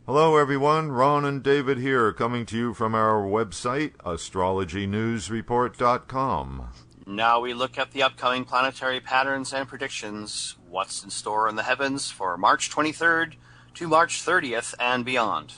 Hello everyone, Ron and David here, coming to you from our website, astrologynewsreport.com. Now we look at the upcoming planetary patterns and predictions, what's in store in the heavens for March 23rd to March 30th and beyond.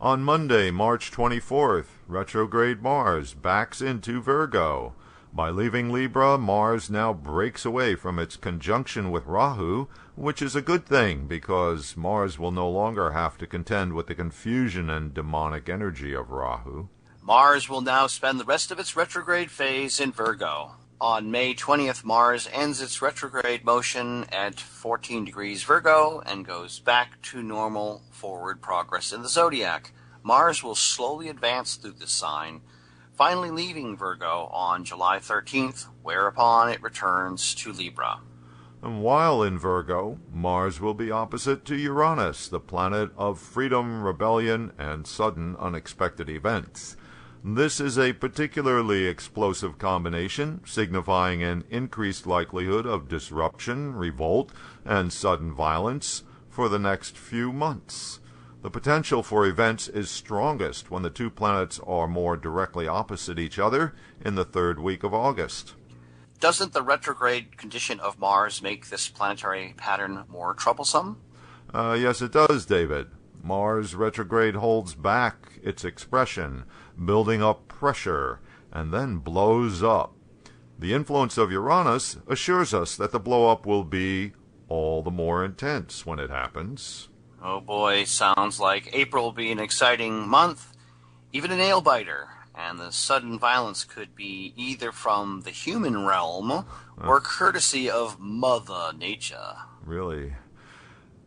On Monday, March 24th, Retrograde Mars backs into Virgo. By leaving Libra, Mars now breaks away from its conjunction with Rahu, which is a good thing because Mars will no longer have to contend with the confusion and demonic energy of Rahu. Mars will now spend the rest of its retrograde phase in Virgo. On May 20th, Mars ends its retrograde motion at 14 degrees Virgo and goes back to normal forward progress in the zodiac. Mars will slowly advance through this sign, finally leaving Virgo on July 13th, whereupon it returns to Libra. And while in Virgo, Mars will be opposite to Uranus, the planet of freedom, rebellion, and sudden unexpected events. This is a particularly explosive combination, signifying an increased likelihood of disruption, revolt, and sudden violence for the next few months. The potential for events is strongest when the two planets are more directly opposite each other in the third week of August. Doesn't the retrograde condition of Mars make this planetary pattern more troublesome? Yes, it does, David. Mars retrograde holds back its expression, building up pressure, and then blows up. The influence of Uranus assures us that the blow-up will be all the more intense when it happens. Oh boy, sounds like April will be an exciting month, even a nail-biter, and the sudden violence could be either from the human realm or courtesy of Mother Nature. Really?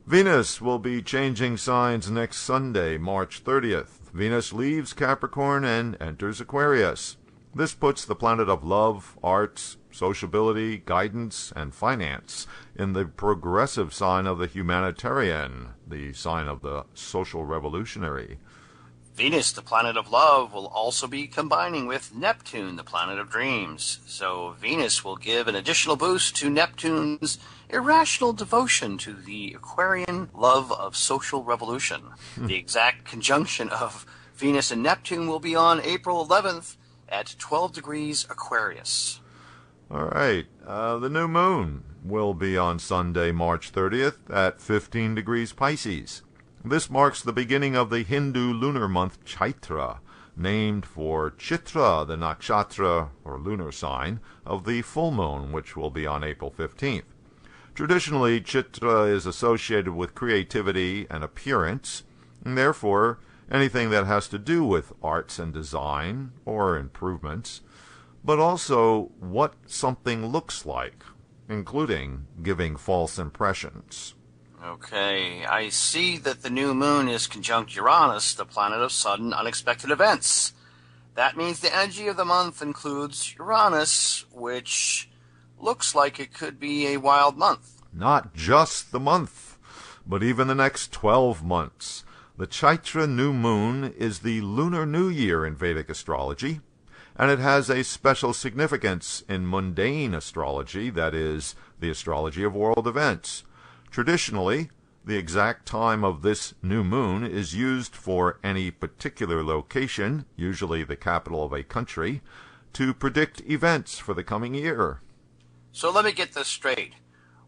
Venus will be changing signs next Sunday, March 30th. Venus leaves Capricorn and enters Aquarius. This puts the planet of love, arts, sociability, guidance, and finance in the progressive sign of the humanitarian, the sign of the social revolutionary. Venus, the planet of love, will also be combining with Neptune, the planet of dreams. So Venus will give an additional boost to Neptune's irrational devotion to the Aquarian love of social revolution. The exact conjunction of Venus and Neptune will be on April 11th at 12 degrees Aquarius. All right. The new moon will be on Sunday, March 30th at 15 degrees Pisces. This marks the beginning of the Hindu lunar month Chaitra, named for Chitra, the nakshatra or lunar sign of the full moon, which will be on April 15th. Traditionally, Chitra is associated with creativity and appearance, and therefore anything that has to do with arts and design or improvements, but also what something looks like, including giving false impressions. Okay, I see that the new moon is conjunct Uranus, the planet of sudden unexpected events. That means the energy of the month includes Uranus, which looks like it could be a wild month. Not just the month, but even the next 12 months. The Chaitra New Moon is the Lunar New Year in Vedic astrology, and it has a special significance in mundane astrology, that is, the astrology of world events. Traditionally, the exact time of this new moon is used for any particular location, usually the capital of a country, to predict events for the coming year. So let me get this straight.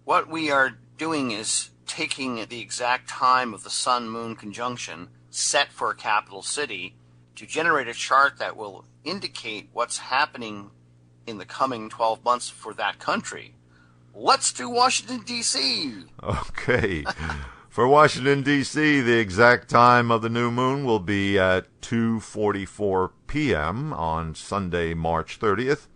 What we are doing is taking the exact time of the Sun-Moon conjunction set for a capital city to generate a chart that will indicate what's happening in the coming 12 months for that country. Let's do Washington, D.C. Okay. For Washington, D.C., the exact time of the new moon will be at 2:44 p.m. on Sunday, March 30th.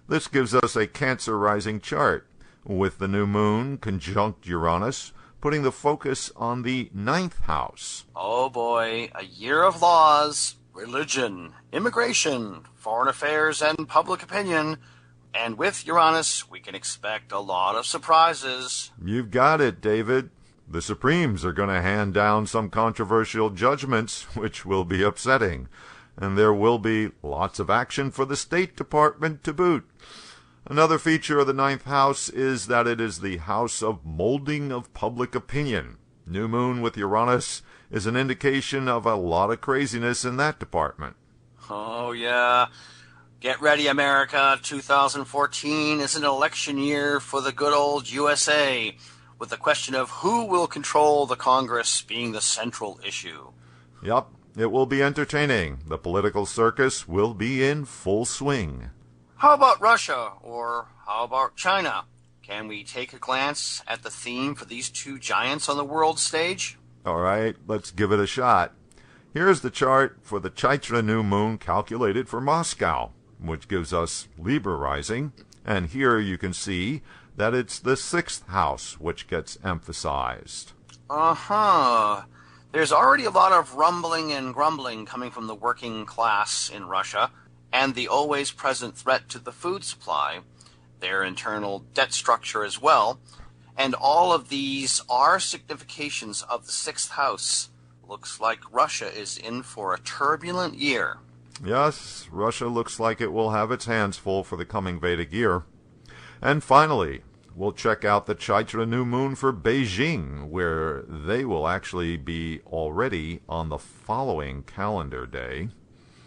This gives us a Cancer rising chart, with the new moon conjunct Uranus, putting the focus on the 9th house. Oh boy, a year of laws, religion, immigration, foreign affairs, and public opinion. And with Uranus, we can expect a lot of surprises. You've got it, David. The Supremes are going to hand down some controversial judgments, which will be upsetting. And there will be lots of action for the State Department to boot. Another feature of the 9th house is that it is the house of molding of public opinion. New moon with Uranus is an indication of a lot of craziness in that department. Oh, yeah. Get ready, America. 2014 is an election year for the good old USA, with the question of who will control the Congress being the central issue. Yup, it will be entertaining. The political circus will be in full swing. How about Russia, or how about China? Can we take a glance at the theme for these two giants on the world stage? All right, let's give it a shot. Here's the chart for the Chaitra New Moon calculated for Moscow, which gives us Libra rising. And here you can see that it's the 6th house which gets emphasized. Uh-huh. There's already a lot of rumbling and grumbling coming from the working class in Russia, and the always present threat to the food supply, their internal debt structure as well, and all of these are significations of the 6th house. Looks like Russia is in for a turbulent year. Yes, Russia looks like it will have its hands full for the coming Vedic year. And finally, we'll check out the Chaitra New Moon for Beijing, where they will actually be already on the following calendar day.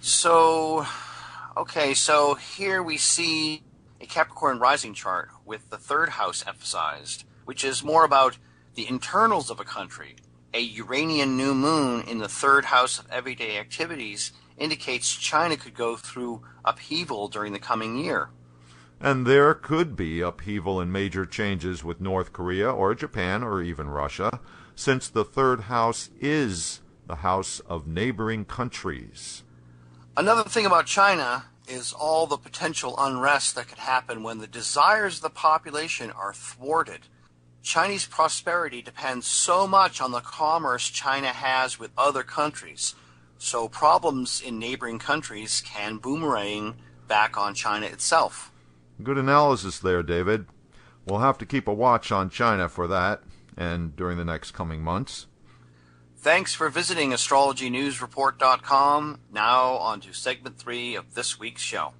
So here we see a Capricorn rising chart with the 3rd house emphasized, which is more about the internals of a country. A Uranian new moon in the 3rd house of everyday activities indicates China could go through upheaval during the coming year. And there could be upheaval and major changes with North Korea or Japan or even Russia, since the 3rd house is the house of neighboring countries. Another thing about China is all the potential unrest that could happen when the desires of the population are thwarted. Chinese prosperity depends so much on the commerce China has with other countries, so problems in neighboring countries can boomerang back on China itself. Good analysis there, David. We'll have to keep a watch on China for that, and during the next coming months. Thanks for visiting astrologynewsreport.com. Now on to segment 3 of this week's show.